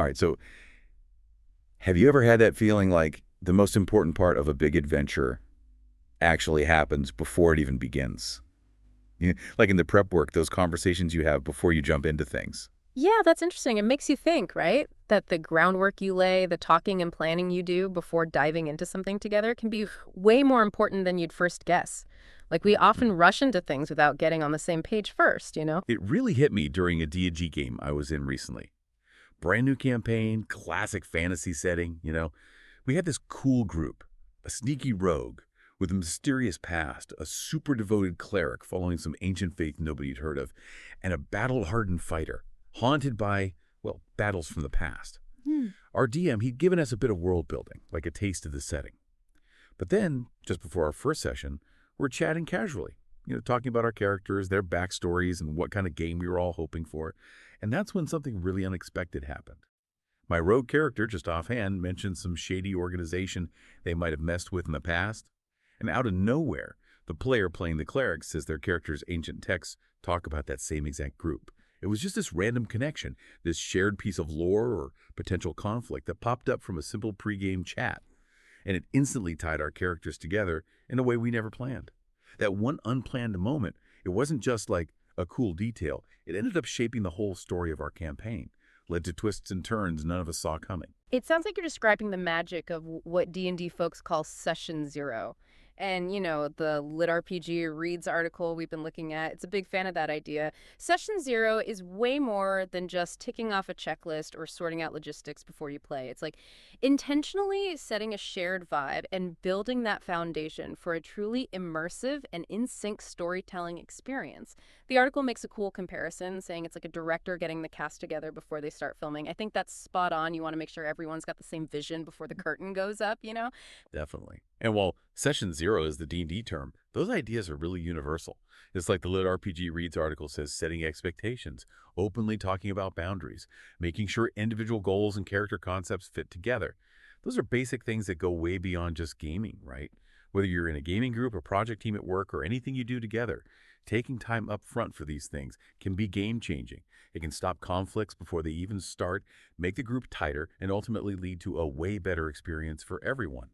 All right, so have you ever had that feeling like the most important part of a big adventure actually happens before it even begins? Like in the prep work, those conversations you have before you jump into things. Yeah, that's interesting. It makes you think, right? That the groundwork you lay, the talking and planning you do before diving into something together can be way more important than you'd first guess. Like we Mhm. often rush into things without getting on the same page first? It really hit me during a D&D game I was in recently. Brand new campaign, classic fantasy setting. We had this cool group, a sneaky rogue with a mysterious past, a super devoted cleric following some ancient faith nobody'd heard of, and a battle-hardened fighter, haunted by, well, battles from the past. Hmm. Our DM, he'd given us a bit of world building, like a taste of the setting. But then, just before our first session, we're chatting casually, talking about our characters, their backstories, and what kind of game we were all hoping for. And that's when something really unexpected happened. My rogue character, just offhand, mentioned some shady organization they might have messed with in the past. And out of nowhere, the player playing the cleric says their character's ancient texts talk about that same exact group. It was just this random connection, this shared piece of lore or potential conflict that popped up from a simple pregame chat. And it instantly tied our characters together in a way we never planned. That one unplanned moment, it wasn't just like a cool detail. It ended up shaping the whole story of our campaign, led to twists and turns none of us saw coming. It sounds like you're describing the magic of what D&D folks call session zero. And, the LitRPG Reads article we've been looking at, it's a big fan of that idea. Session zero is way more than just ticking off a checklist or sorting out logistics before you play. It's like intentionally setting a shared vibe and building that foundation for a truly immersive and in sync storytelling experience. The article makes a cool comparison, saying it's like a director getting the cast together before they start filming. I think that's spot on. You want to make sure everyone's got the same vision before the curtain goes up? Definitely. And while Session Zero is the D&D term, those ideas are really universal. It's like the Lit RPG Reads article says, setting expectations, openly talking about boundaries, making sure individual goals and character concepts fit together. Those are basic things that go way beyond just gaming, right? Whether you're in a gaming group, a project team at work, or anything you do together, taking time up front for these things can be game-changing. It can stop conflicts before they even start, make the group tighter, and ultimately lead to a way better experience for everyone.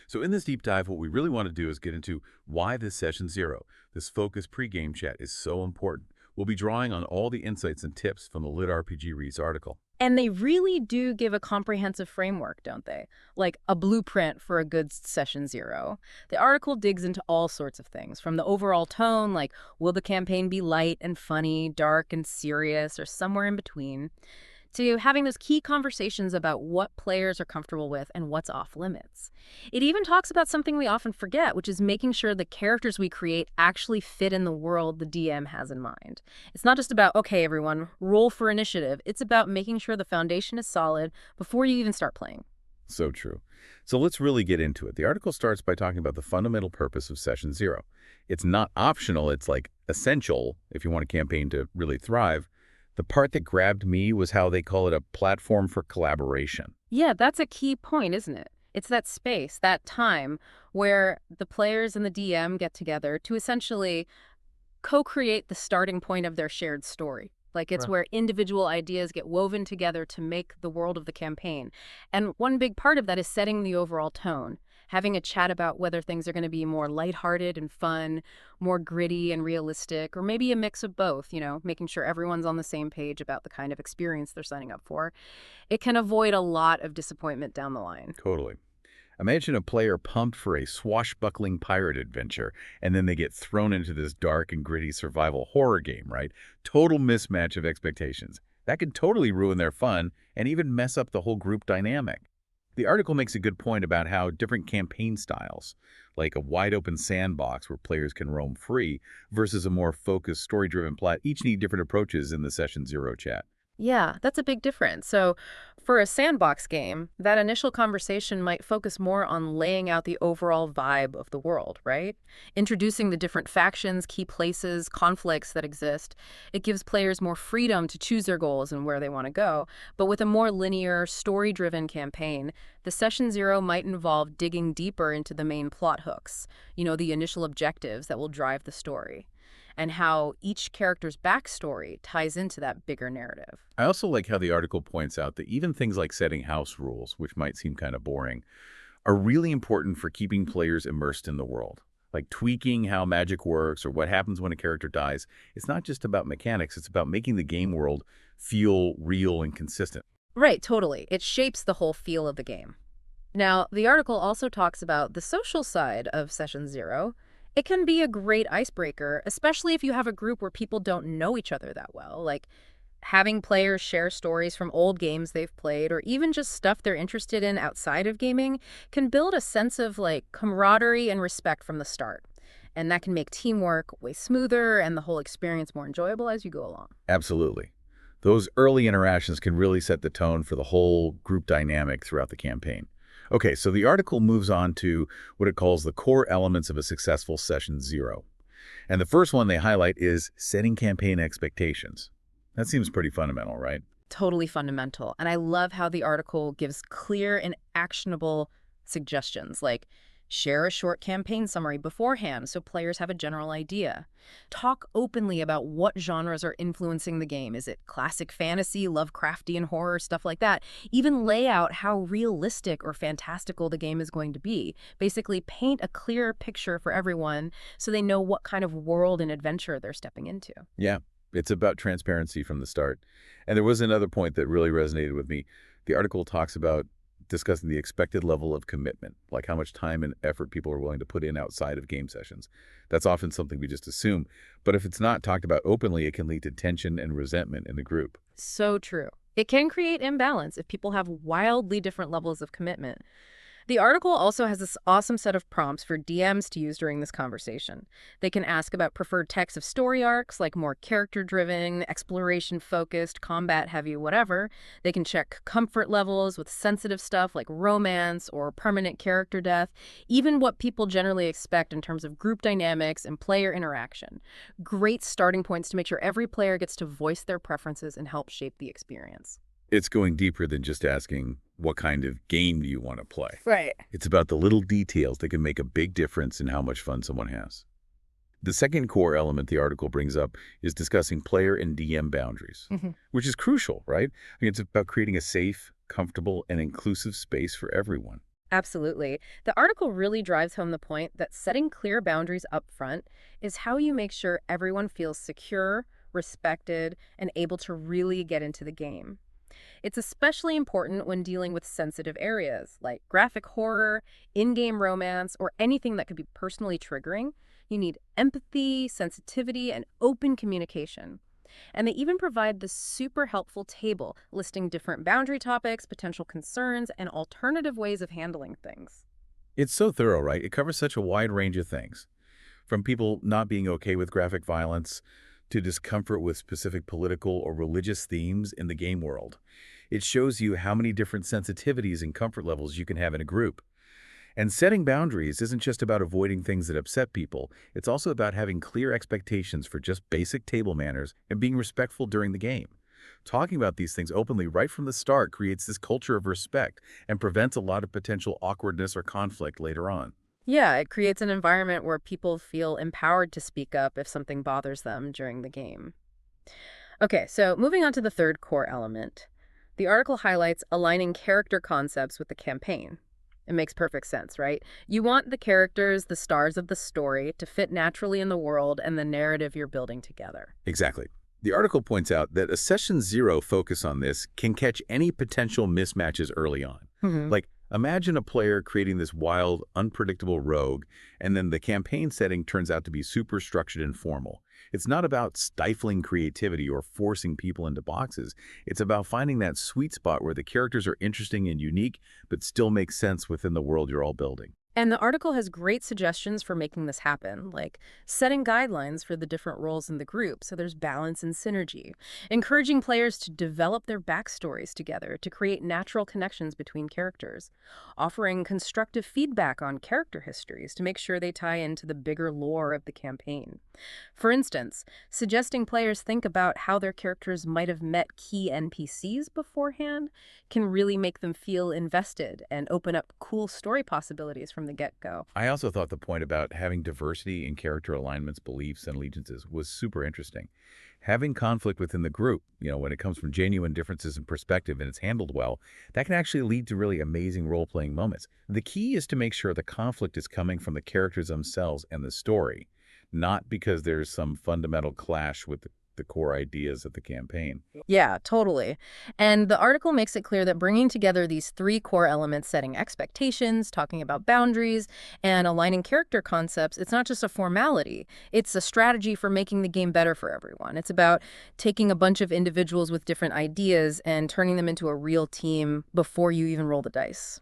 So in this deep dive, what we really want to do is get into why this Session Zero, this focused pregame chat, is so important. We'll be drawing on all the insights and tips from the Lit RPG Reads article. And they really do give a comprehensive framework, don't they? Like a blueprint for a good session zero. The article digs into all sorts of things, from the overall tone, like will the campaign be light and funny, dark and serious, or somewhere in between, to having those key conversations about what players are comfortable with and what's off limits. It even talks about something we often forget, which is making sure the characters we create actually fit in the world the DM has in mind. It's not just about, okay, everyone, roll for initiative. It's about making sure the foundation is solid before you even start playing. So true. So let's really get into it. The article starts by talking about the fundamental purpose of Session Zero. It's not optional, it's like essential if you want a campaign to really thrive. The part that grabbed me was how they call it a platform for collaboration. Yeah, that's a key point, isn't it? It's that space, that time where the players and the DM get together to essentially co-create the starting point of their shared story. Like it's Right. where individual ideas get woven together to make the world of the campaign. And one big part of that is setting the overall tone, having a chat about whether things are going to be more lighthearted and fun, more gritty and realistic, or maybe a mix of both, making sure everyone's on the same page about the kind of experience they're signing up for. It can avoid a lot of disappointment down the line. Totally. Imagine a player pumped for a swashbuckling pirate adventure, and then they get thrown into this dark and gritty survival horror game, right? Total mismatch of expectations. That could totally ruin their fun and even mess up the whole group dynamic. The article makes a good point about how different campaign styles, like a wide-open sandbox where players can roam free, versus a more focused, story-driven plot, each need different approaches in the Session Zero chat. Yeah, that's a big difference. So, for a sandbox game, that initial conversation might focus more on laying out the overall vibe of the world, right? Introducing the different factions, key places, conflicts that exist. It gives players more freedom to choose their goals and where they want to go. But with a more linear, story-driven campaign, the session zero might involve digging deeper into the main plot hooks, the initial objectives that will drive the story. and how each character's backstory ties into that bigger narrative. I also like how the article points out that even things like setting house rules, which might seem kind of boring, are really important for keeping players immersed in the world. Like tweaking how magic works or what happens when a character dies. It's not just about mechanics, it's about making the game world feel real and consistent. Right, totally. It shapes the whole feel of the game. Now, the article also talks about the social side of Session Zero. It can be a great icebreaker, especially if you have a group where people don't know each other that well, like having players share stories from old games they've played or even just stuff they're interested in outside of gaming can build a sense of like camaraderie and respect from the start. And that can make teamwork way smoother and the whole experience more enjoyable as you go along. Absolutely. Those early interactions can really set the tone for the whole group dynamic throughout the campaign. Okay, so the article moves on to what it calls the core elements of a successful Session Zero. And the first one they highlight is setting campaign expectations. That seems pretty fundamental, right? Totally fundamental. And I love how the article gives clear and actionable suggestions, like share a short campaign summary beforehand so players have a general idea. Talk openly about what genres are influencing the game. Is it classic fantasy, Lovecraftian horror, stuff like that? Even lay out how realistic or fantastical the game is going to be. Basically, paint a clear picture for everyone so they know what kind of world and adventure they're stepping into. Yeah, it's about transparency from the start. And there was another point that really resonated with me. The article talks about discussing the expected level of commitment, like how much time and effort people are willing to put in outside of game sessions. That's often something we just assume, but if it's not talked about openly, it can lead to tension and resentment in the group. So true. It can create imbalance if people have wildly different levels of commitment. The article also has this awesome set of prompts for DMs to use during this conversation. They can ask about preferred types of story arcs, like more character-driven, exploration-focused, combat-heavy, whatever. They can check comfort levels with sensitive stuff like romance or permanent character death, even what people generally expect in terms of group dynamics and player interaction. Great starting points to make sure every player gets to voice their preferences and help shape the experience. It's going deeper than just asking, what kind of game do you want to play? Right. It's about the little details that can make a big difference in how much fun someone has. The second core element the article brings up is discussing player and DM boundaries, which is crucial, right? I mean, it's about creating a safe, comfortable, and inclusive space for everyone. Absolutely. The article really drives home the point that setting clear boundaries up front is how you make sure everyone feels secure, respected, and able to really get into the game. It's especially important when dealing with sensitive areas like graphic horror, in-game romance, or anything that could be personally triggering. You need empathy, sensitivity, and open communication. And they even provide this super helpful table listing different boundary topics, potential concerns, and alternative ways of handling things. It's so thorough, right? It covers such a wide range of things, from people not being okay with graphic violence to discomfort with specific political or religious themes in the game world. It shows you how many different sensitivities and comfort levels you can have in a group. And setting boundaries isn't just about avoiding things that upset people. It's also about having clear expectations for just basic table manners and being respectful during the game. Talking about these things openly right from the start creates this culture of respect and prevents a lot of potential awkwardness or conflict later on. Yeah, it creates an environment where people feel empowered to speak up if something bothers them during the game. Okay, so moving on to the third core element. The article highlights aligning character concepts with the campaign. It makes perfect sense, right? You want the characters, the stars of the story, to fit naturally in the world and the narrative you're building together. Exactly. The article points out that a Session Zero focus on this can catch any potential mismatches early on. Like, imagine a player creating this wild, unpredictable rogue, and then the campaign setting turns out to be super structured and formal. It's not about stifling creativity or forcing people into boxes. It's about finding that sweet spot where the characters are interesting and unique, but still make sense within the world you're all building. And the article has great suggestions for making this happen, like setting guidelines for the different roles in the group so there's balance and synergy, encouraging players to develop their backstories together to create natural connections between characters, offering constructive feedback on character histories to make sure they tie into the bigger lore of the campaign. For instance, suggesting players think about how their characters might have met key NPCs beforehand can really make them feel invested and open up cool story possibilities from from the get-go. I also thought the point about having diversity in character alignments, beliefs, and allegiances was super interesting. Having conflict within the group, when it comes from genuine differences in perspective and it's handled well, that can actually lead to really amazing role-playing moments. The key is to make sure the conflict is coming from the characters themselves and the story, not because there's some fundamental clash with the core ideas of the campaign. Yeah, totally. And the article makes it clear that bringing together these three core elements, setting expectations, talking about boundaries, and aligning character concepts, it's not just a formality. It's a strategy for making the game better for everyone. It's about taking a bunch of individuals with different ideas and turning them into a real team before you even roll the dice.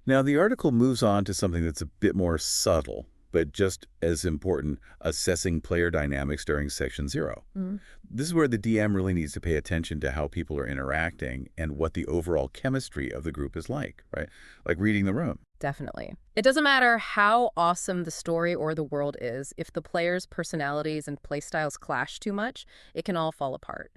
Now, the article moves on to something that's a bit more subtle, but just as important, assessing player dynamics during Session 0. This is where the DM really needs to pay attention to how people are interacting and what the overall chemistry of the group is like, right? Like reading the room. Definitely. It doesn't matter how awesome the story or the world is, if the players' personalities and playstyles clash too much, it can all fall apart.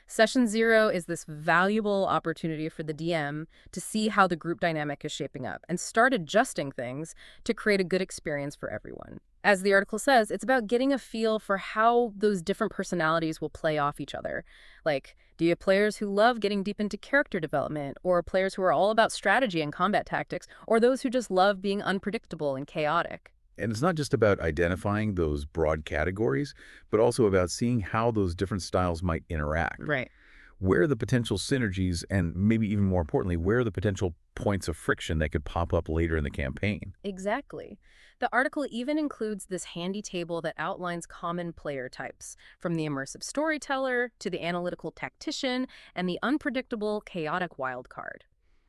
Session 0 is this valuable opportunity for the DM to see how the group dynamic is shaping up and start adjusting things to create a good experience for everyone. As the article says, it's about getting a feel for how those different personalities will play off each other. Like, do you have players who love getting deep into character development, or players who are all about strategy and combat tactics, or those who just love being unpredictable and chaotic? And it's not just about identifying those broad categories, but also about seeing how those different styles might interact. Right. Where are the potential synergies, and maybe even more importantly, where are the potential points of friction that could pop up later in the campaign? Exactly. The article even includes this handy table that outlines common player types, from the immersive storyteller to the analytical tactician and the unpredictable, chaotic wildcard.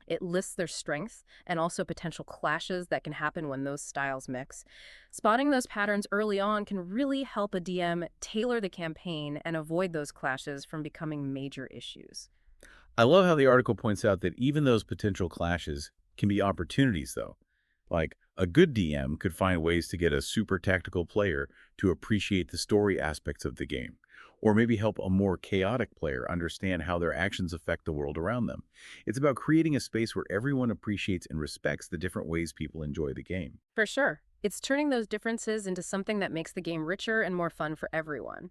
It lists their strengths and also potential clashes that can happen when those styles mix. Spotting those patterns early on can really help a DM tailor the campaign and avoid those clashes from becoming major issues. I love how the article points out that even those potential clashes can be opportunities, though. Like, a good DM could find ways to get a super tactical player to appreciate the story aspects of the game, or maybe help a more chaotic player understand how their actions affect the world around them. It's about creating a space where everyone appreciates and respects the different ways people enjoy the game. For sure. It's turning those differences into something that makes the game richer and more fun for everyone.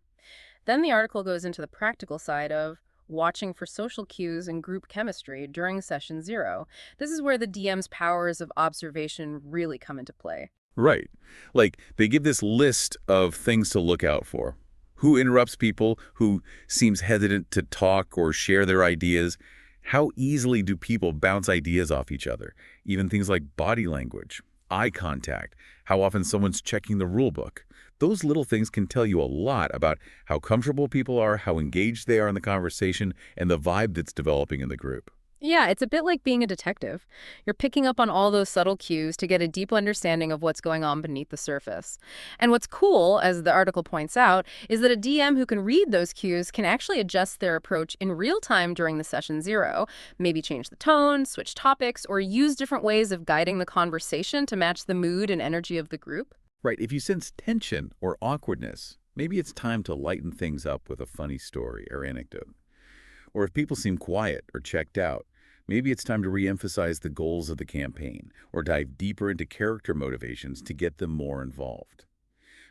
Then the article goes into the practical side of watching for social cues and group chemistry during Session 0. This is where the DM's powers of observation really come into play. Right. Like, they give this list of things to look out for. Who interrupts people, who seems hesitant to talk or share their ideas. How easily do people bounce ideas off each other? Even things like body language, eye contact, how often someone's checking the rule book. Those little things can tell you a lot about how comfortable people are, how engaged they are in the conversation, and the vibe that's developing in the group. Yeah, it's a bit like being a detective. You're picking up on all those subtle cues to get a deep understanding of what's going on beneath the surface. And what's cool, as the article points out, is that a DM who can read those cues can actually adjust their approach in real time during the Session 0, maybe change the tone, switch topics, or use different ways of guiding the conversation to match the mood and energy of the group. Right, if you sense tension or awkwardness, maybe it's time to lighten things up with a funny story or anecdote. Or if people seem quiet or checked out, maybe it's time to re-emphasize the goals of the campaign or dive deeper into character motivations to get them more involved.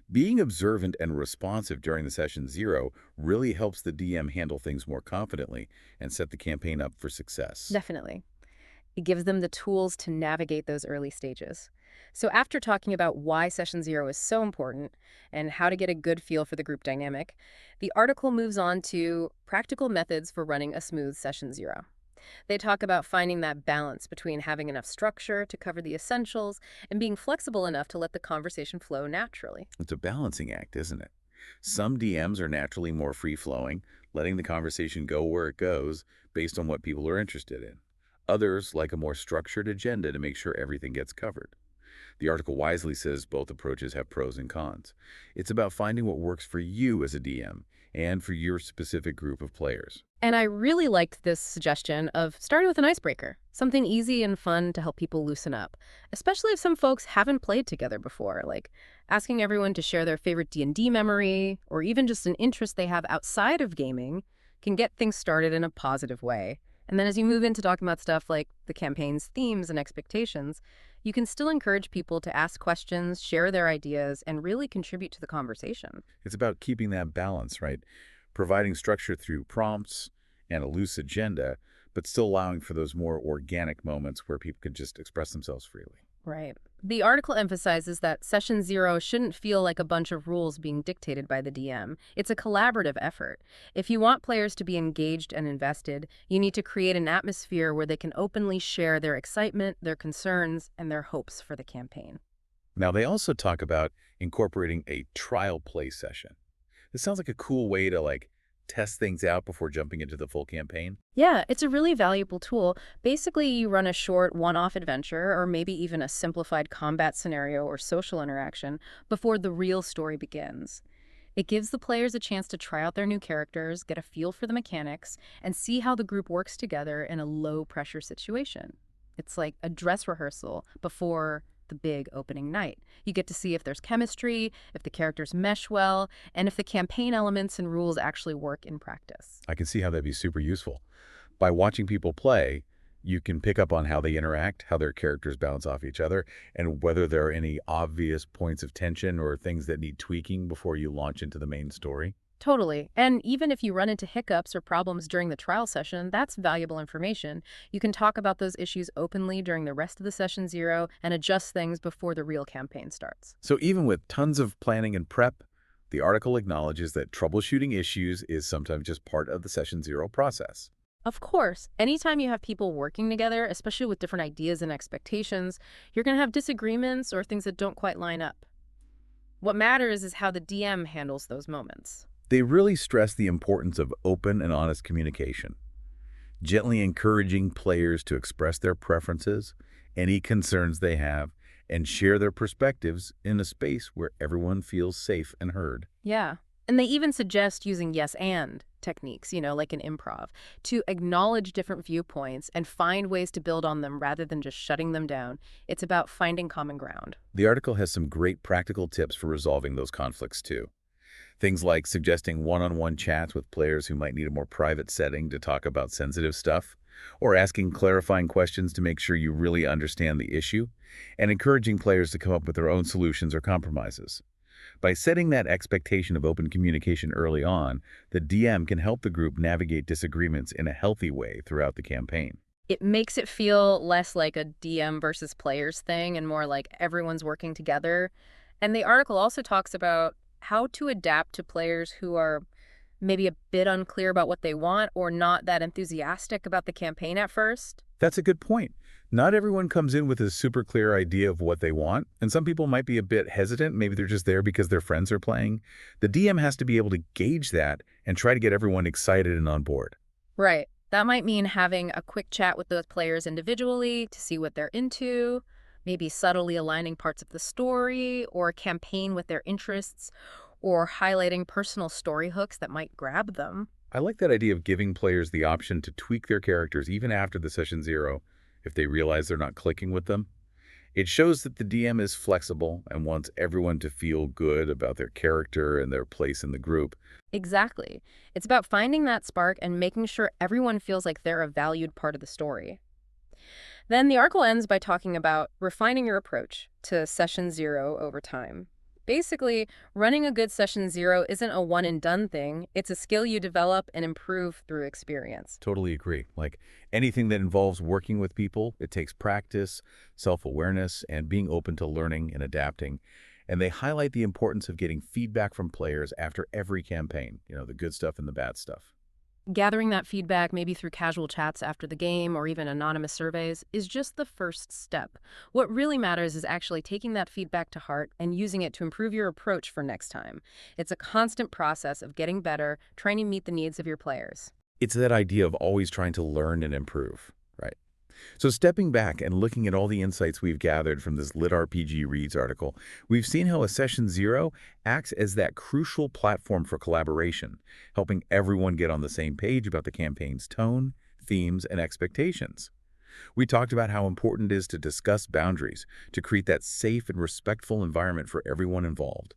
Being observant and responsive during the Session 0 really helps the DM handle things more confidently and set the campaign up for success. Definitely. It gives them the tools to navigate those early stages. So after talking about why Session 0 is so important and how to get a good feel for the group dynamic, the article moves on to practical methods for running a smooth Session 0. They talk about finding that balance between having enough structure to cover the essentials and being flexible enough to let the conversation flow naturally. It's a balancing act, isn't it? Some DMs are naturally more free-flowing, letting the conversation go where it goes based on what people are interested in. Others like a more structured agenda to make sure everything gets covered. The article wisely says both approaches have pros and cons. It's about finding what works for you as a DM and for your specific group of players. And I really liked this suggestion of starting with an icebreaker, something easy and fun to help people loosen up, especially if some folks haven't played together before, like asking everyone to share their favorite D&D memory or even just an interest they have outside of gaming can get things started in a positive way. And then as you move into talking about stuff like the campaign's themes and expectations, You can still encourage people to ask questions, share their ideas, and really contribute to the conversation. It's about keeping that balance, right? Providing structure through prompts and a loose agenda, but still allowing for those more organic moments where people can just express themselves freely. Right. The article emphasizes that session zero shouldn't feel like a bunch of rules being dictated by the DM. It's a collaborative effort. If you want players to be engaged and invested, you need to create an atmosphere where they can openly share their excitement, their concerns, and their hopes for the campaign. Now, they also talk about incorporating a trial play session. This sounds like a cool way to test things out before jumping into the full campaign. Yeah, it's a really valuable tool. Basically, you run a short one-off adventure or maybe even a simplified combat scenario or social interaction before the real story begins. It gives the players a chance to try out their new characters, get a feel for the mechanics, and see how the group works together in a low-pressure situation. It's like a dress rehearsal before the big opening night. You get to see if there's chemistry, if the characters mesh well, and if the campaign elements and rules actually work in practice. I can see how that'd be super useful. By watching people play, you can pick up on how they interact, how their characters bounce off each other, and whether there are any obvious points of tension or things that need tweaking before you launch into the main story. Totally. And even if you run into hiccups or problems during the trial session, that's valuable information. You can talk about those issues openly during the rest of the session zero and adjust things before the real campaign starts. So even with tons of planning and prep, the article acknowledges that troubleshooting issues is sometimes just part of the session zero process. Of course, anytime you have people working together, especially with different ideas and expectations, you're going to have disagreements or things that don't quite line up. What matters is how the DM handles those moments. They really stress the importance of open and honest communication, gently encouraging players to express their preferences, any concerns they have, and share their perspectives in a space where everyone feels safe and heard. Yeah. And they even suggest using yes and techniques, like in improv, to acknowledge different viewpoints and find ways to build on them rather than just shutting them down. It's about finding common ground. The article has some great practical tips for resolving those conflicts too. Things like suggesting one-on-one chats with players who might need a more private setting to talk about sensitive stuff, or asking clarifying questions to make sure you really understand the issue, and encouraging players to come up with their own solutions or compromises. By setting that expectation of open communication early on, the DM can help the group navigate disagreements in a healthy way throughout the campaign. It makes it feel less like a DM versus players thing and more like everyone's working together. And the article also talks about how to adapt to players who are maybe a bit unclear about what they want or not that enthusiastic about the campaign at first. That's a good point. Not everyone comes in with a super clear idea of what they want, and some people might be a bit hesitant. Maybe they're just there because their friends are playing. The DM has to be able to gauge that and try to get everyone excited and on board. Right. That might mean having a quick chat with those players individually to see what they're into, maybe subtly aligning parts of the story or a campaign with their interests, or highlighting personal story hooks that might grab them. I like that idea of giving players the option to tweak their characters even after the session zero if they realize they're not clicking with them. It shows that the DM is flexible and wants everyone to feel good about their character and their place in the group. Exactly. It's about finding that spark and making sure everyone feels like they're a valued part of the story. Then the article ends by talking about refining your approach to session zero over time. Basically, running a good session zero isn't a one-and-done thing. It's a skill you develop and improve through experience. Totally agree. Like anything that involves working with people, it takes practice, self-awareness, and being open to learning and adapting. And they highlight the importance of getting feedback from players after every campaign, the good stuff and the bad stuff. Gathering that feedback, maybe through casual chats after the game or even anonymous surveys, is just the first step. What really matters is actually taking that feedback to heart and using it to improve your approach for next time. It's a constant process of getting better, trying to meet the needs of your players. It's that idea of always trying to learn and improve, right? So stepping back and looking at all the insights we've gathered from this LitRPG Reads article, we've seen how a session zero acts as that crucial platform for collaboration, helping everyone get on the same page about the campaign's tone, themes, and expectations. We talked about how important it is to discuss boundaries, to create that safe and respectful environment for everyone involved.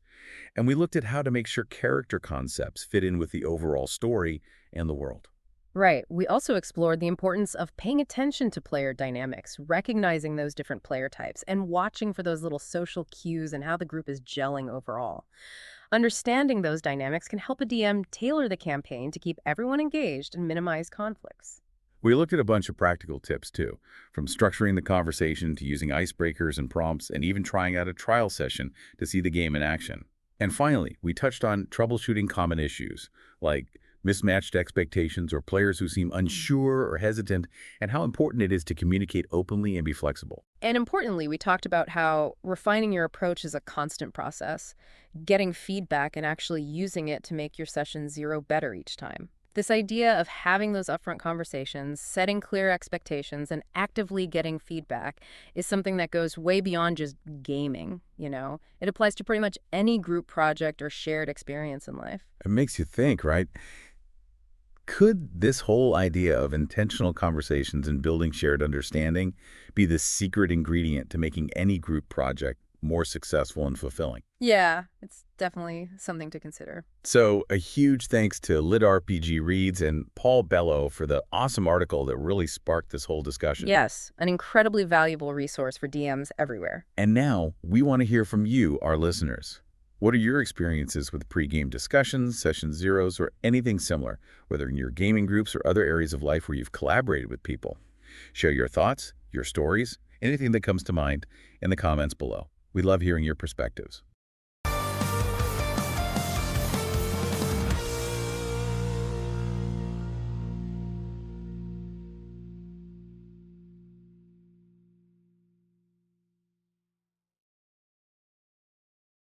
And we looked at how to make sure character concepts fit in with the overall story and the world. Right. We also explored the importance of paying attention to player dynamics, recognizing those different player types, and watching for those little social cues and how the group is gelling overall. Understanding those dynamics can help a DM tailor the campaign to keep everyone engaged and minimize conflicts. We looked at a bunch of practical tips, too, from structuring the conversation to using icebreakers and prompts and even trying out a trial session to see the game in action. And finally, we touched on troubleshooting common issues, like mismatched expectations or players who seem unsure or hesitant, and how important it is to communicate openly and be flexible. And importantly, we talked about how refining your approach is a constant process, getting feedback and actually using it to make your session zero better each time. This idea of having those upfront conversations, setting clear expectations, and actively getting feedback is something that goes way beyond just gaming. It applies to pretty much any group project or shared experience in life. It makes you think, right? Could this whole idea of intentional conversations and building shared understanding be the secret ingredient to making any group project more successful and fulfilling? Yeah, it's definitely something to consider. So a huge thanks to LitRPG Reads and Paul Bello for the awesome article that really sparked this whole discussion. Yes, an incredibly valuable resource for DMs everywhere. And now we want to hear from you, our listeners. What are your experiences with pre-game discussions, session zeros, or anything similar, whether in your gaming groups or other areas of life where you've collaborated with people? Share your thoughts, your stories, anything that comes to mind in the comments below. We love hearing your perspectives.